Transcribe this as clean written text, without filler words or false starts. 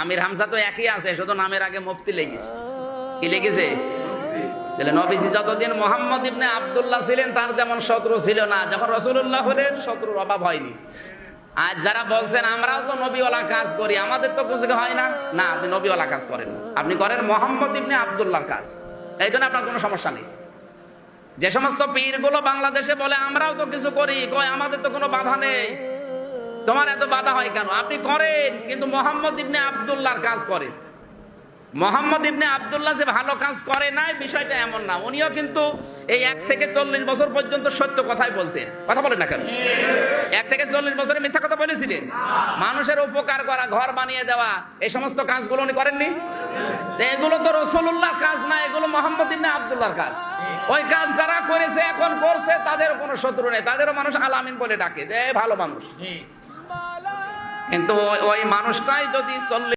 আমির হামজা তো একই আছে, শুধু নামের আগে মুফতি লেগেছে। কি লেগেছে? তাহলে নবীজি যতদিন মোহাম্মদ ইবনে আব্দুল্লাহ ছিলেন তার যেমন শত্রু ছিল না, যখন রাসূলুল্লাহ হলেন শত্রুর অভাব হয়নি। আজ যারা বলছেন আমরাও তো নবীওয়ালা কাজ করি, আমাদের তো কিছু হয় না, না আপনি নবীওয়ালা কাজ করেন না, আপনি করেন মোহাম্মদ ইবনে আব্দুল্লাহর কাজ। এই জন্য আপনার কোনো সমস্যা নেই। যে সমস্ত পীরগুলো বাংলাদেশে বলে আমরাও তো কিছু করি, কয় আমাদের তো কোনো বাধা নেই, তোমার এত বাধা হয় কেন? আপনি করেন, কিন্তু মোহাম্মদ ইবনে আব্দুল্লাহর কাজ করেন। মোহাম্মদ ইবনে আব্দুল্লাহ যে ভালো কাজ করে নাই বিষয়টা এমন না, উনিও কিন্তু এই 1 থেকে 40 বছর পর্যন্ত সত্য কথাই বলতেন। কথা বলেন না কেন? 1 থেকে 40 বছরে মিথ্যা কথা বলেছিলেন? মানুষের উপকার করা, ঘর বানিয়ে দেওয়া, এই সমস্ত কাজগুলো উনি করেননি? এগুলো তো রাসূলুল্লাহর কাজ না, এগুলো মোহাম্মদ ইবনে আব্দুল্লাহর কাজ। ওই কাজ যারা করেছে এখন করছে, তাদের কোনো শত্রু নেই, তাদেরও মানুষ আলামিন বলে ডাকে, যে ভালো মানুষ। কিন্তু ওই মানুষটাই যদি 40